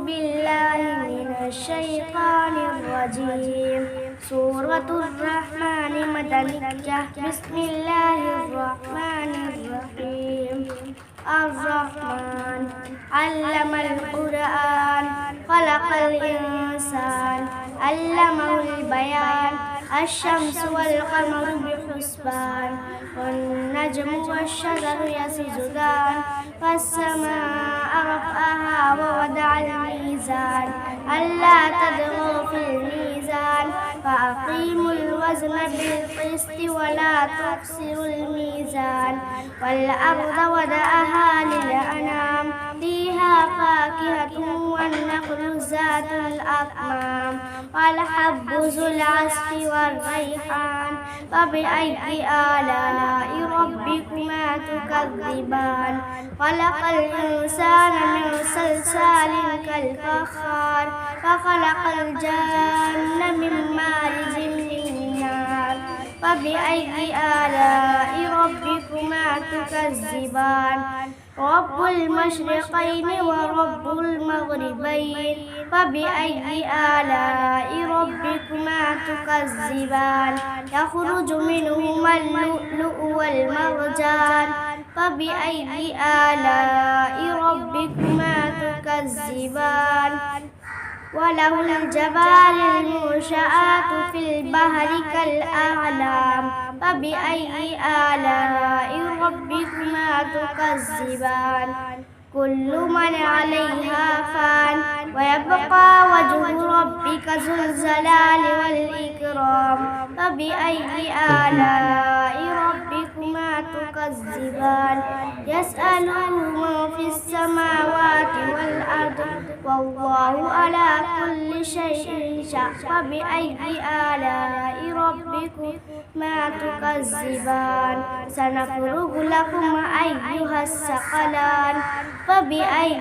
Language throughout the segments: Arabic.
بالله من الشيطان الرجيم. سورة الرحمن مدنية. بسم الله الرحمن الرحيم. الرحمن علم القرآن خلق الإنسان علمه البيان. الشمس والقمر بحسبان والنجم والشجر يسجدان. والسماء رفعها ووضع الميزان ألا تطغوا في الميزان فأقيموا الوزن بالقسط ولا تخسروا الميزان. والأرض وضعها للأنام فيها فاكهة والنخل ذات الأكمام والحب ذو العصف والريحان. فبأي آلاء ربكما تكذبان؟ خلق الإنسان من صلصال كالفخار وخلق الجن من مارج من نار. فبأي آلاء ربكما تكذبان؟ رب المشرقين ورب المغربين. فبأي آلاء ربكما تكذبان؟ يخرج منهما اللؤلؤ والمرجان. فبأي آلاء ربكما تكذبان؟ وله الجبال المنشآت في البحر كالأعلام. فبأي آلاء ربكما تكذبان؟ كل من عليها فان ويبقى وجه ربك ذو الجلال والإكرام. فبأي آلاء ربكما تكذبان؟ يسأله من في السماوات والأرض والله على كل شيء شهيد. فبأي آلاء ربكما تكذبان؟ سنفرغ لكم أيها الثقلان. فبأي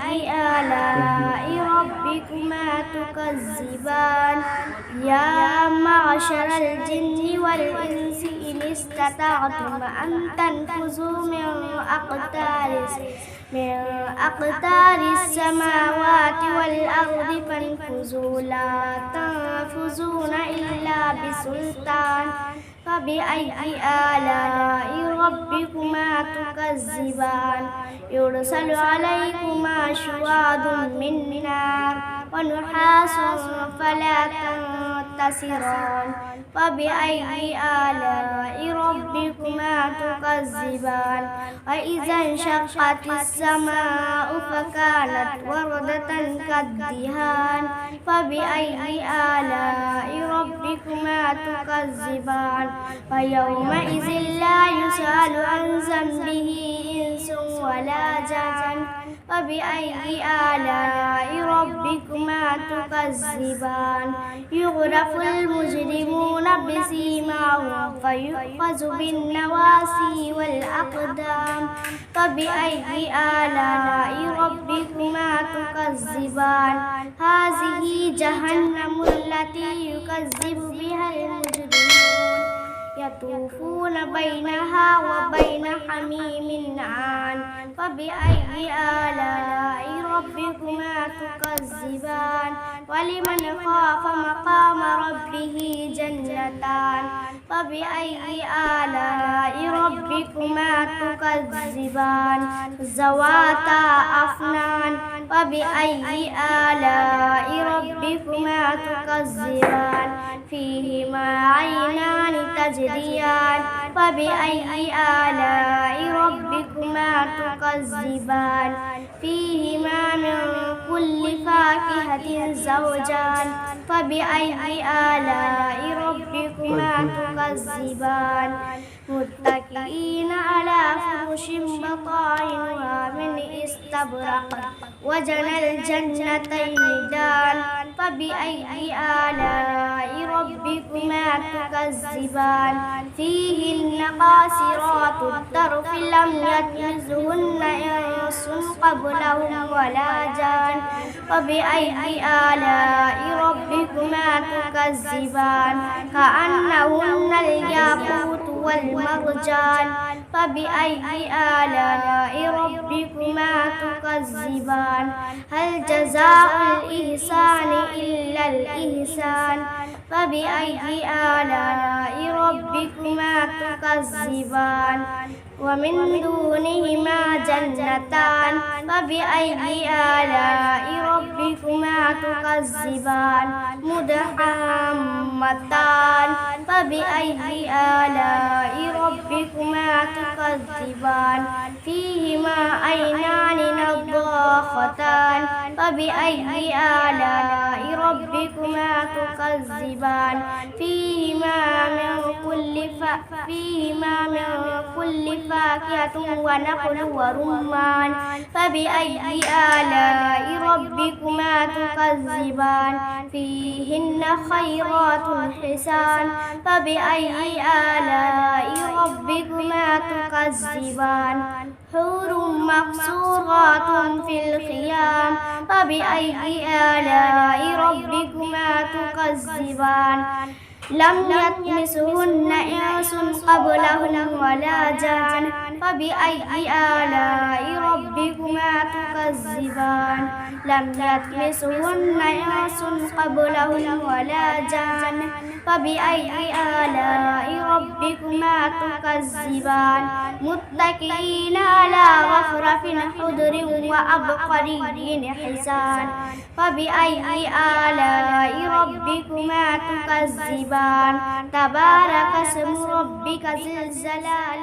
آلاء ربكما تكذبان؟ يا معشر الجن والإنس إن استطعتم أن تنفذوا من أقطار السماوات والأرض فانفذوا لا تنفذون إلا بسلطان. فبأي آلاء ربكما تكذبان؟ يرسل عليكما شواظ من نار ونحاس فلا تنتصران. فبأي آلاء ربكما تكذبان؟ وإذا انشقت السماء فكانت وردة كالدهان. فبأي آلاء ربكما تكذبان؟ فيومئذ لا يسأل عن ذنبه إنس ولا جان. فبأي آلاء ربكما تكذبان؟ يغرف المجرمون بسيماهم فيؤخذ بالنواصي والأقدام. فبأي آلاء ربكما تكذبان؟ هذه جهنم التي يكذب بها المجرمون يطوفون بينها وبين حميم آن. فبأي آلاء ربكما تكذبان؟ ولمن خاف مقام ربه جنتان. فبأي آلاء ربكما تكذبان؟ ذواتا أفنان. فبأي آلاء ربكما تكذبان؟ فيهما عينان تجريان. فبأي آلاء ربكما تكذبان؟ فيهما من كل فاكهة زوجان. فبأي آلاء ربكما تكذبان؟ متكئين على فرش بطائنها من استبرق وجنى الجنتين دان. فبأي آلاء ربكما تكذبان؟ فيهن قاصرات الطرف لم يطمثهن إنس قبلهم ولا جان. فبأي آلاء ربكما ربكما تكذبان كأنهن الياقوت والمرجان فبأي آلاء ربكما تكذبان هل جزاء الإحسان إلا الإحسان فبأي آلاء ربكما تكذبان ومن دونهما جنتان فبأي آلاء ربكما تكذبان مدحمتان فبأي آلاء ربكما تكذبان فيهما عينان نضاختان فبأي آلاء ربكما تكذبان فيهما من كل فاكهة ونخل ورمان فبأي آلاء ربكما تكذبان فيهن خيرات حسان فبأي آلاء ربكما تكذبان حور مقصورات في الخيام فبأي آلاء ربكما تكذبان لم يطمسهن إنس قبلهم ولا جان فبأي آلاء ربكما تكذبان لم يطمسهن إنس قبلهم ولا جان فبأي آلاء ربكما تكذبان متكئين على رفرف خضر وعبقري حسان فبأي آلاء ربكما تكذبان تبارك اسم ربك ذي الجلال